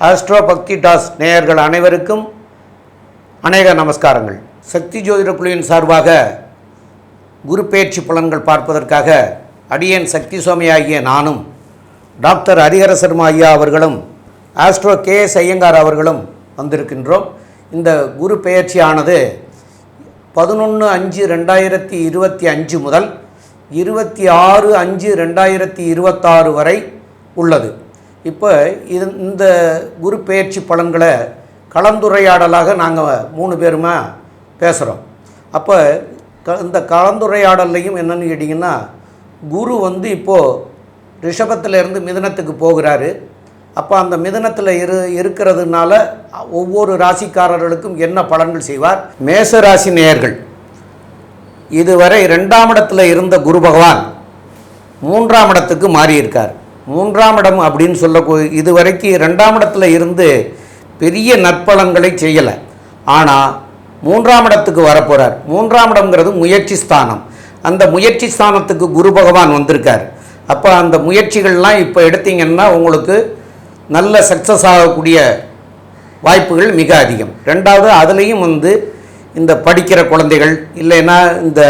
Astro பக்தி toss நேயர்கள் அனைவருக்கும் அநேக நமஸ்காரங்கள். சக்தி ஜோதிட குழுவின் சார்பாக குரு பெயர்ச்சி பலன்கள் பார்ப்பதற்காக அடியேன் சக்தி சுவாமி ஆகிய நானும் டாக்டர் ஹரிஹர சர்மா ஐயா அவர்களும் ஆஸ்ட்ரோ KS ஐயங்கார் அவர்களும் வந்திருக்கின்றோம். இந்த குரு பெயர்ச்சியானது 11/5/2025 முதல் 26/5/2026 வரை உள்ளது. இப்போ இந்த குரு பெயர்ச்சி பலன்களை கலந்துரையாடலாக நாங்கள் 3 பேருமா பேசுகிறோம். அப்போ இந்த கலந்துரையாடல்லையும் என்னென்னு கேட்டிங்கன்னா, குரு இப்போது ரிஷபத்திலேருந்து மிதுனத்துக்கு போகிறாரு. அப்போ அந்த மிதுனத்தில் இருக்கிறதுனால ஒவ்வொரு ராசிக்காரர்களுக்கும் என்ன பலன்கள் செய்வார். மேச ராசி நேயர்கள், இதுவரை 2ஆம் இடத்துல இருந்த குரு பகவான் 3ஆம் இடத்துக்கு மாறியிருக்கார். 3ஆம் இடம் அப்படின்னு இதுவரைக்கும் 2ஆம் இடத்துல இருந்து பெரிய நற்பலன்களை செய்யலை. ஆனால் 3ஆம் இடத்துக்கு வரப்போகிறார். 3ஆம் இடம்ங்கிறது முயற்சி ஸ்தானம். அந்த முயற்சி ஸ்தானத்துக்கு குரு பகவான் வந்திருக்கார். அப்போ அந்த முயற்சிகள்லாம் இப்போ எடுத்தீங்கன்னா உங்களுக்கு நல்ல சக்ஸஸ் ஆகக்கூடிய வாய்ப்புகள் மிக அதிகம். ரெண்டாவது, அதுலேயும் இந்த படிக்கிற குழந்தைகள் இல்லைன்னா இந்த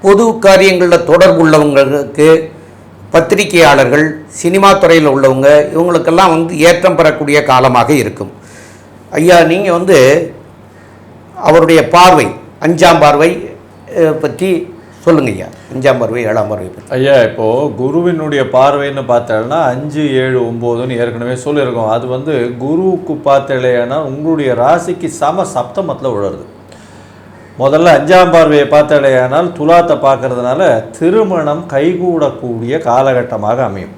பொது காரியங்களில் தொடர்பு உள்ளவங்களுக்கு, பத்திரிகையாளர்கள், சினிமா துறையில் உள்ளவங்க, இவங்களுக்கெல்லாம் ஏற்றம் பெறக்கூடிய காலமாக இருக்கும். ஐயா, நீங்கள் அவருடைய பார்வை 5ஆம் பார்வை பற்றி சொல்லுங்க ஐயா. 5ஆம் பார்வை 7ஆம் பார்வை பற்றி. ஐயா, இப்போது குருவினுடைய பார்வைன்னு பார்த்தோம்னா 5, 7, 9ன்னு ஏற்கனவே சொல்லியிருக்கோம். அது குருவுக்கு பார்த்தலையானா உங்களுடைய ராசிக்கு சப்தமத்தில் உழருது. முதல்ல 5ஆம் பார்வையை பார்த்தாலேயானால் துலாத்தை பார்க்கறதுனால திருமணம் கைகூடக்கூடிய காலகட்டமாக அமையும்.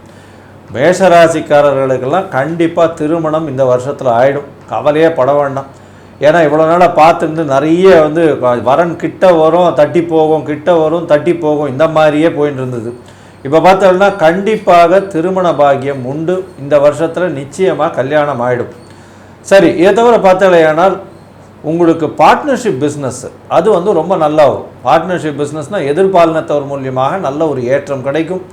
மேஷராசிக்காரர்களுக்கெல்லாம் கண்டிப்பாக திருமணம் இந்த வருஷத்தில் ஆகிடும். கவலையே பட வேண்டாம். ஏன்னா இவ்வளோ நாளாக பார்த்துருந்து நிறைய வரன் கிட்ட வரும் தட்டி போகும், கிட்ட வரும் தட்டி போகும், இந்த மாதிரியே போயிட்டு இருந்தது. இப்போ பார்த்தோம்னா கண்டிப்பாக திருமண பாக்கியம் உண்டு. இந்த வருஷத்தில் நிச்சயமாக கல்யாணம் ஆகிடும். சரி, இதை தவிர பார்த்தாலேயானால் உங்களுக்கு பார்ட்னர்ஷிப் பிஸ்னஸ் அது ரொம்ப நல்லா வரும். பார்ட்னர்ஷிப் பிஸ்னஸ்னால் எதிர்பாலினத்தவர் மூலியமாக நல்ல ஒரு ஏற்றம் கிடைக்கும்.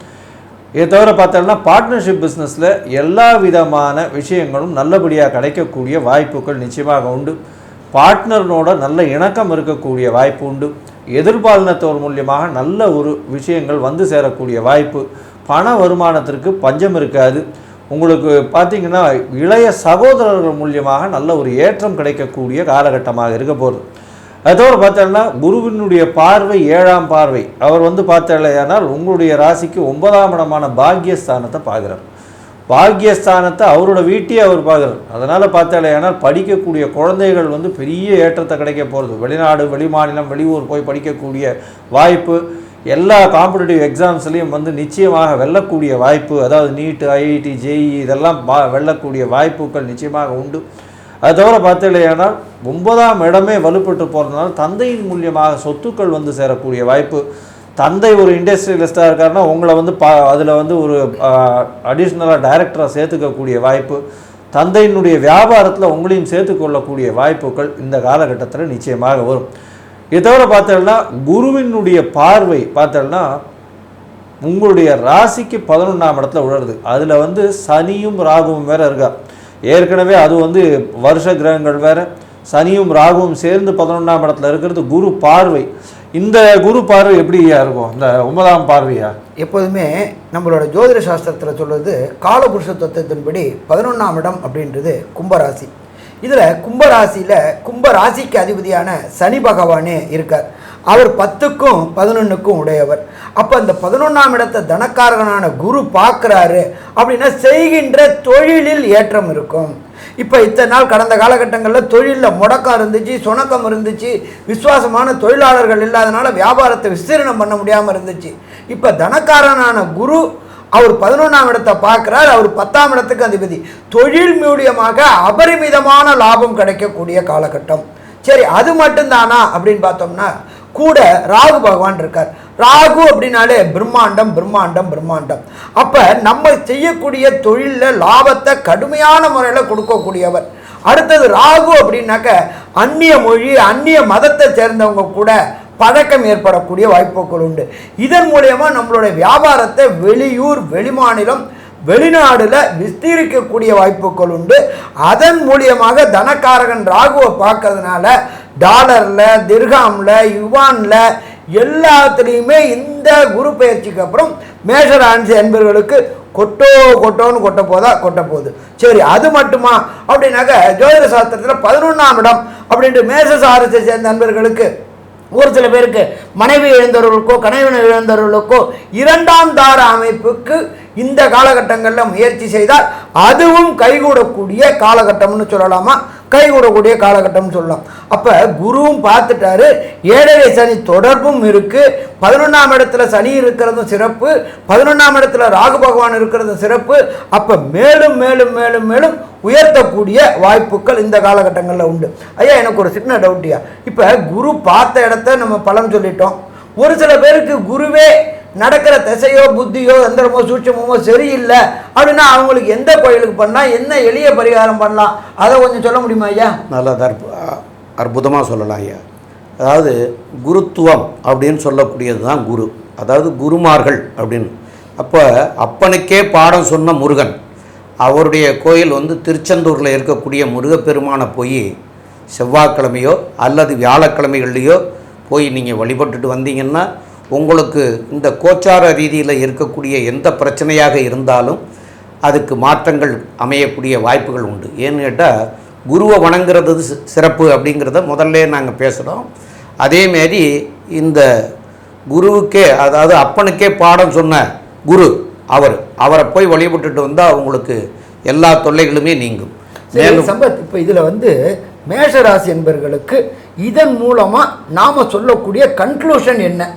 இதை தவிர பார்த்தோம்னா பார்ட்னர்ஷிப் பிஸ்னஸில் எல்லா விதமான விஷயங்களும் நல்லபடியாக கிடைக்கக்கூடிய வாய்ப்புகள் நிச்சயமாக உண்டு. பார்ட்னர்னோட நல்ல இணக்கம் இருக்கக்கூடிய வாய்ப்பு உண்டு. எதிர்பாலினத்தவர் மூலியமாக நல்ல ஒரு விஷயங்கள் சேரக்கூடிய வாய்ப்பு. பண வருமானத்திற்கு பஞ்சம் இருக்காது. உங்களுக்கு பார்த்தீங்கன்னா இளைய சகோதரர்கள் மூலியமாக நல்ல ஒரு ஏற்றம் கிடைக்கக்கூடிய காலகட்டமாக இருக்க போகுது. அதோடு பார்த்தோம்னா குருவினுடைய பார்வை 7ஆம் பார்வை. அவர் பார்த்தாலேயானால் உங்களுடைய ராசிக்கு 9ஆம் இடமான பாக்கியஸ்தானத்தை பார்க்குறார். பாக்கியஸ்தானத்தை அவரோட வீட்டையே அவர் பார்க்குறார். அதனால் பார்த்தாலேயானால் படிக்கக்கூடிய குழந்தைகள் பெரிய ஏற்றத்தை கிடைக்க போகிறது. வெளிநாடு, வெளிமாநிலம், வெளியூர் போய் படிக்கக்கூடிய வாய்ப்பு, எல்லா காம்படிட்டிவ் எக்ஸாம்ஸ்லேயும் நிச்சயமாக வெல்லக்கூடிய வாய்ப்பு, அதாவது நீட்டு, IIT, JEE இதெல்லாம் வெல்லக்கூடிய வாய்ப்புகள் நிச்சயமாக உண்டு. அது தவிர பார்த்தீங்களேனால் 9ஆம் இடமே வலுப்பட்டு போகிறதுனால தந்தையின் மூலியமாக சொத்துக்கள் சேரக்கூடிய வாய்ப்பு. தந்தை ஒரு இண்டஸ்ட்ரியலிஸ்டாக இருக்காருன்னா உங்களை அதில் ஒரு அடிஷ்னலாக டைரக்டராக சேர்த்துக்கக்கூடிய வாய்ப்பு. தந்தையினுடைய வியாபாரத்தில் உங்களையும் சேர்த்துக்கொள்ளக்கூடிய வாய்ப்புகள் இந்த காலகட்டத்தில் நிச்சயமாக வரும். இதை தவிர பார்த்தோம்னா குருவினுடைய பார்வை பார்த்தோம்னா உங்களுடைய ராசிக்கு 11ஆம் இடத்துல உழருது. அதில் சனியும் ராகுவும் வேறு இருக்கா. ஏற்கனவே அது வருஷ கிரகங்கள் வேறு. சனியும் ராகுவும் சேர்ந்து 11ஆம் இடத்துல இருக்கிறது குரு பார்வை. இந்த குரு பார்வை எப்படியா இருக்கும்? இந்த 9ஆம் பார்வையா? எப்போதுமே நம்மளோட ஜோதிட சாஸ்திரத்தில் சொல்வது காலபுருஷ தத்துவத்தின்படி 11ஆம் இடம் அப்படின்றது கும்பராசி. இதில் கும்பராசிக்கு அதிபதியான சனி பகவானே இருக்கார். அவர் 10க்கும் 11க்கும் உடையவர். அப்போ அந்த 11ஆம் இடத்தை தனக்காரகனான குரு பார்க்குறாரு அப்படின்னா செய்கின்ற தொழிலில் ஏற்றம் இருக்கும். இப்போ இத்தனை நாள் கடந்த காலகட்டங்களில் தொழிலில் முடக்கம் இருந்துச்சு, சுணக்கம் இருந்துச்சு, விசுவாசமான தொழிலாளர்கள் இல்லாதனால வியாபாரத்தை விஸ்தீரணம் பண்ண முடியாமல் இருந்துச்சு. இப்போ தனக்காரனான குரு அவர் 11ஆம் இடத்தை பார்க்குறார். அவர் 10ஆம் இடத்துக்கு அதிபதி. தொழில் மூலியமாக அபரிமிதமான லாபம் கிடைக்கக்கூடிய காலகட்டம். சரி, அது மட்டும்தானா அப்படின்னு பார்த்தோம்னா கூட ராகு பகவான் இருக்கார். ராகு அப்படின்னாலே பிரம்மாண்டம் பிரம்மாண்டம் பிரம்மாண்டம். அப்போ நம்ம செய்யக்கூடிய தொழிலில் லாபத்தை கடுமையான முறையில் கொடுக்கக்கூடியவர். அடுத்தது ராகு அப்படின்னாக்க அந்நிய மொழி, அந்நிய மதத்தை சேர்ந்தவங்க கூட பழக்கம் ஏற்படக்கூடிய வாய்ப்புகள் உண்டு. இதன் மூலமா நம்மளுடைய வியாபாரத்தை வெளியூர் வெளிமாநிலம் வெளிநாடுல விஸ்தீரிக்கக்கூடிய வாய்ப்புகள் உண்டு. அதன் மூலியமாக தனக்காரகன் ராகுவை பார்க்கறதுனால டாலர்ல, திர்ஹாம்ல, யுவான்ல எல்லாத்துலேயுமே இந்த குரு பயிற்சிக்கு அப்புறம் மேஷராசி என்பவர்களுக்கு கொட்டோன்னு கொட்ட போகுது. சரி, அது மட்டுமா அப்படின்னாக்க ஜோதிட சாஸ்திரத்தில் 11ஆம் இடம் அப்படின்ட்டு மேஷராசியை சேர்ந்த நண்பர்களுக்கு ஒரு சில பேருக்கு மனைவி இழந்தவர்களுக்கோ கணவன் இழந்தவர்களுக்கோ 2ஆம் தார அமைப்புக்கு இந்த காலகட்டங்களில் முயற்சி செய்தால் அதுவும் கைகூடக்கூடிய காலகட்டம்னு சொல்லலாமா, கைகூடக்கூடிய காலகட்டம்னு சொல்லலாம். அப்போ குருவும் பார்த்துட்டாரு, 7.5 சனி தொடர்பும் இருக்கு, 11ஆம் இடத்துல சனி இருக்கிறதும் சிறப்பு, 11ஆம் இடத்துல ராகு பகவான் இருக்கிறதும் சிறப்பு. அப்போ மேலும் மேலும் மேலும் மேலும் உயர்த்தக்கூடிய வாய்ப்புகள் இந்த காலகட்டங்களில் உண்டு. ஐயா, எனக்கு ஒரு சின்ன டவுட்டியா, இப்போ குரு பார்த்த இடத்த நம்ம பலன் சொல்லிட்டோம். ஒரு சில பேருக்கு குருவே நடக்கிற திசையோ புத்தியோ எந்திரமோ சூட்சமோ சரியில்லை அப்படின்னா அவங்களுக்கு எந்த கோயிலுக்கு பண்ணலாம், என்ன எளிய பரிகாரம் பண்ணலாம், அதை கொஞ்சம் சொல்ல முடியுமா ஐயா? நல்லா அற்புதமாக சொல்லலாம் ஐயா. அதாவது குருத்துவம் அப்படின்னு சொல்லக்கூடியது தான் குரு, அதாவது குருமார்கள் அப்படின்னு. அப்போ அப்பனுக்கே பாடம் சொன்ன முருகன், அவருடைய கோயில் திருச்செந்தூரில் இருக்கக்கூடிய முருகப்பெருமானை போய் செவ்வாய்க்கிழமையோ அல்லது வியாழக்கிழமைகள்லையோ போய் நீங்கள் வழிபட்டுட்டு வந்தீங்கன்னா உங்களுக்கு இந்த கோச்சார ரீதியில் இருக்கக்கூடிய எந்த பிரச்சனையாக இருந்தாலும் அதுக்கு மாற்றங்கள் அமையக்கூடிய வாய்ப்புகள் உண்டு. ஏன்னு கேட்டால் குருவை வணங்குறது சிறப்பு அப்படிங்கிறத முதல்ல நாங்கள் பேசுகிறோம். அதேமாரி இந்த குருவுக்கே, அதாவது அப்பனுக்கே பாடம் சொன்ன குரு அவரை போய் வழிபட்டுட்டு வந்தால் உங்களுக்கு எல்லா தொல்லைகளுமே நீங்கும். மேலும் சம்பத், இப்போ இதில் மேஷராசி என்பவர்களுக்கு இதன் மூலமா நாம சொல்லக்கூடிய கன்க்ளூஷன் என்ன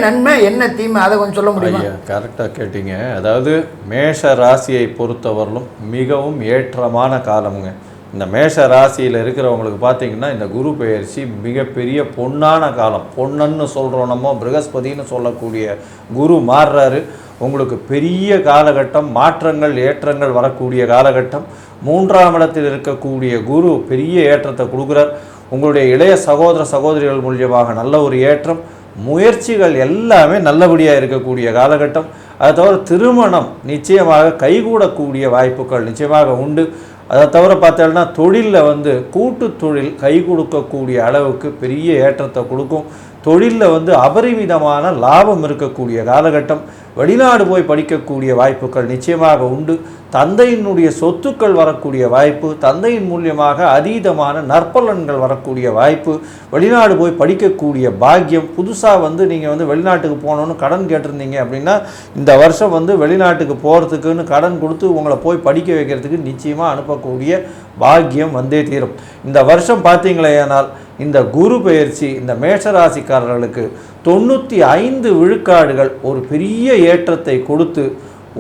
நன்மை என்ன தீமை, அதை கொஞ்சம் சொல்ல முடியுமா? கரெக்டாக கேட்டீங்க. அதாவது மேஷ ராசியை பொறுத்தவரையிலும் மிகவும் ஏற்றமான காலமுங்க. இந்த மேஷ ராசியில் இருக்கிறவங்களுக்கு பார்த்தீங்கன்னா இந்த குரு பெயர்ச்சி மிகப்பெரிய பொன்னான காலம். பொன்னன்னு சொல்கிறோம் நம்ம, ப்ரகஸ்பதினு சொல்லக்கூடிய குரு மாறுறாரு. உங்களுக்கு பெரிய காலகட்டம், மாற்றங்கள் ஏற்றங்கள் வரக்கூடிய காலகட்டம். 3ஆம் இடத்தில் இருக்கக்கூடிய குரு பெரிய ஏற்றத்தை கொடுக்குறார். உங்களுடைய இளைய சகோதர சகோதரிகள் மூலியமாக நல்ல ஒரு ஏற்றம், முயற்சிகள் எல்லாமே நல்லபடியாக இருக்கக்கூடிய காலகட்டம். அதை தவிர திருமணம் நிச்சயமாக கைகூடக்கூடிய வாய்ப்புகள் நிச்சயமாக உண்டு. அதை தவிர பார்த்தோம்னா தொழிலில் கூட்டு தொழில் கை கொடுக்கக்கூடிய அளவுக்கு பெரிய ஏற்றத்தை கொடுக்கும். தொழிலில் அபரிமிதமான லாபம் இருக்கக்கூடிய காலகட்டம். வெளிநாடு போய் படிக்கக்கூடிய வாய்ப்புகள் நிச்சயமாக உண்டு. தந்தையினுடைய சொத்துக்கள் வரக்கூடிய வாய்ப்பு, தந்தையின் மூலியமாக அதீதமான நற்பலன்கள் வரக்கூடிய வாய்ப்பு, வெளிநாடு போய் படிக்கக்கூடிய பாக்கியம். புதுசாக நீங்கள் வெளிநாட்டுக்கு போகணுன்னு கடன் கேட்டிருந்தீங்க அப்படின்னா இந்த வருஷம் வெளிநாட்டுக்கு போகிறதுக்குன்னு கடன் கொடுத்து உங்களை போய் படிக்க வைக்கிறதுக்கு நிச்சயமாக அனுப்பக்கூடிய பாக்கியம் வந்தே தீரும். இந்த வருஷம் பார்த்தீங்களேனால் இந்த குரு பெயர்ச்சி இந்த மேஷராசிக்காரர்களுக்கு 95 விழுக்காடுகள் ஒரு பெரிய ஏற்றத்தை கொடுத்து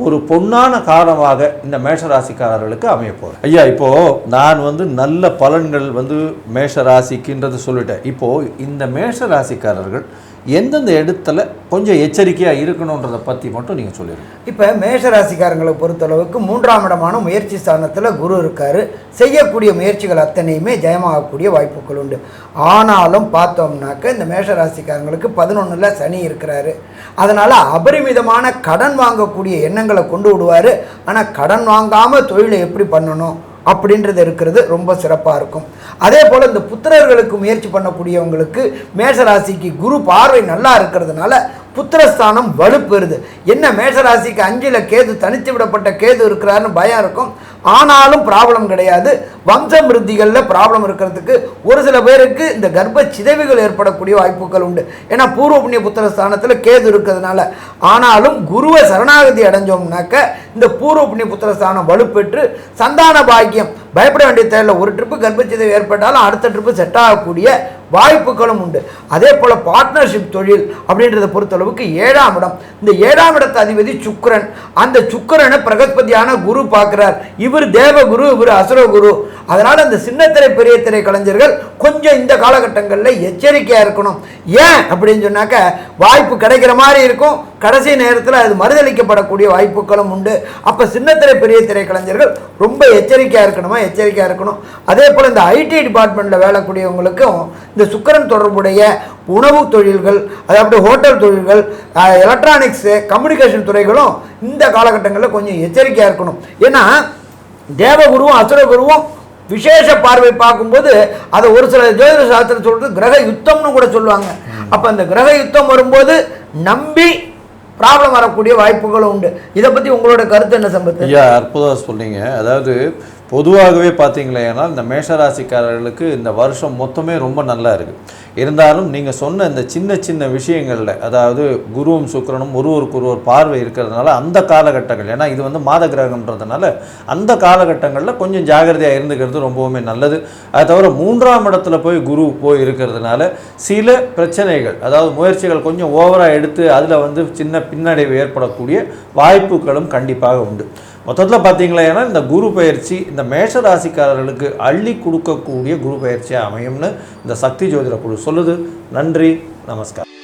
ஒரு பொன்னான காலமாக இந்த மேஷராசிக்காரர்களுக்கு அமையப்போகுது. ஐயா, இப்போது நான் நல்ல பலன்கள் மேஷராசிக்குன்றது சொல்லிட்டேன். இப்போது இந்த மேஷராசிக்காரர்கள் எந்தெந்த இடத்துல கொஞ்சம் எச்சரிக்கையாக இருக்கணுன்றதை பற்றி மட்டும் நீங்கள் சொல்லிடுங்க. இப்போ மேஷராசிக்காரங்களை பொறுத்தளவுக்கு 3ஆம் இடமான முயற்சி ஸ்தானத்தில் குரு இருக்கார். செய்யக்கூடிய முயற்சிகள் அத்தனையுமே ஜெயமாகக்கூடிய வாய்ப்புகள் உண்டு. ஆனாலும் பார்த்தோம்னாக்க இந்த மேஷராசிக்காரங்களுக்கு 11ல் சனி இருக்கிறாரு. அதனால் அபரிமிதமான கடன் வாங்கக்கூடிய எண்ணங்களை கொண்டு விடுவார். ஆனால் கடன் வாங்காமல் தொழிலை எப்படி பண்ணணும் அப்படின்றது இருக்கிறது ரொம்ப சிறப்பாக இருக்கும். அதே போல் இந்த புத்திரர்களுக்கு முயற்சி பண்ணக்கூடியவங்களுக்கு மேஷராசிக்கு குரு பார்வை நல்லா இருக்கிறதுனால புத்திரஸ்தானம் வலுப்பெறுது. என்ன மேஷராசிக்கு 5ல் கேது, தனித்து விடப்பட்ட கேது இருக்கிறாருன்னு பயம் இருக்கும். ஆனாலும் ப்ராப்ளம் கிடையாது. வம்ச விருத்திகளில் ப்ராப்ளம் இருக்கிறதுக்கு ஒரு சில பேருக்கு இந்த கர்ப்ப சிதைவுகள் ஏற்படக்கூடிய வாய்ப்புகள் உண்டு. ஏன்னா பூர்வ புண்ணிய புத்திரஸ்தானத்தில் கேது இருக்கிறதுனால. ஆனாலும் குருவை சரணாகதி அடைஞ்சோம்னாக்க இந்த பூர்வ புண்ணிய புத்திரஸ்தானம் வலுப்பெற்று சந்தான பாக்கியம், பயப்பட வேண்டிய தேவையில்லை. ஒரு ட்ரிப்பு கர்ப்பச்சிதைவு ஏற்பட்டாலும் அடுத்த ட்ரிப்பு செட் ஆகக்கூடிய வாய்ப்புகளும் உண்டு. அதே போல் பார்ட்னர்ஷிப் தொழில் அப்படின்றத பொறுத்தளவுக்கு 7ஆம் இடம், இந்த 7ஆம் இடத்து அதிபதி சுக்கிரன். அந்த சுக்கிரனை பிரகஸ்பதியான குரு பார்க்கிறார். இவர் தேவகுரு, இவர் அசுரகுரு. அதனால் அந்த சின்னத்திரை பெரிய திரை கலைஞர்கள் கொஞ்சம் இந்த காலகட்டங்களில் எச்சரிக்கையாக இருக்கணும். ஏன் அப்படின்னு சொன்னாக்க வாய்ப்பு கிடைக்கிற மாதிரி இருக்கும், கடைசி நேரத்தில் அது மறுதளிக்கப்படக்கூடிய வாய்ப்புகளும் உண்டு. அப்போ சின்னத்திரை பெரிய திரை கலைஞர்கள் ரொம்ப எச்சரிக்கையாக இருக்கணும். அதே போல் இந்த ஐடி டிபார்ட்மெண்ட்டில் வேலைக்கூடியவங்களுக்கும் இந்த சுக்கிரன் தொடர்புடைய உணவு தொழில்கள், அதாவது ஹோட்டல் தொழில்கள், எலக்ட்ரானிக்ஸு, கம்யூனிகேஷன் துறைகளும் இந்த காலகட்டங்களில் கொஞ்சம் எச்சரிக்கையாக இருக்கணும். ஏன்னா தேவகுருவும் அசுரகுருவும் விசேஷ பார்வை பார்க்கும்போது அதை ஒரு சில ஜோதிட சாஸ்திரம் சொல்கிறது கிரக யுத்தம்னு கூட சொல்லுவாங்க. அப்போ அந்த கிரக யுத்தம் வரும்போது நம்பி ப்ராப்ளம் வரக்கூடிய வாய்ப்புகளும் உண்டு. இதை பற்றி உங்களோட கருத்து என்ன சம்பத்து? ஐயா, அற்புதமாக சொன்னீங்க. அதாவது பொதுவாகவே பார்த்தீங்களேன்னா இந்த மேஷராசிக்காரர்களுக்கு இந்த வருஷம் மொத்தமே ரொம்ப நல்லா இருக்குது. இருந்தாலும் நீங்கள் சொன்ன இந்த சின்ன சின்ன விஷயங்களில், அதாவது குருவும் சுக்கிரனும் ஒருவருக்கு ஒருவர் பார்வை இருக்கிறதுனால அந்த காலகட்டங்கள், ஏன்னா இது வந்து மாத கிரகம்ன்றதுனால அந்த காலகட்டங்களில் கொஞ்சம் ஜாகிரதையாக இருந்துக்கிறது ரொம்பவுமே நல்லது. அது தவிர 3ஆம் இடத்துல போய் குரு போய் இருக்கிறதுனால சில பிரச்சனைகள், அதாவது முயற்சிகள் கொஞ்சம் ஓவராக எடுத்து அதில் வந்து சின்ன பின்னடைவு ஏற்படக்கூடிய வாய்ப்புகளும் கண்டிப்பாக உண்டு. மொத்தத்தில் பார்த்தீங்களா இந்த குரு பயிற்சி இந்த மேஷ ராசிக்காரர்களுக்கு அள்ளி கொடுக்கக்கூடிய குரு பயிற்சியாக அமையும்னு இந்த சக்தி ஜோதிட குழு சொல்லுது. நன்றி, நமஸ்காரம்.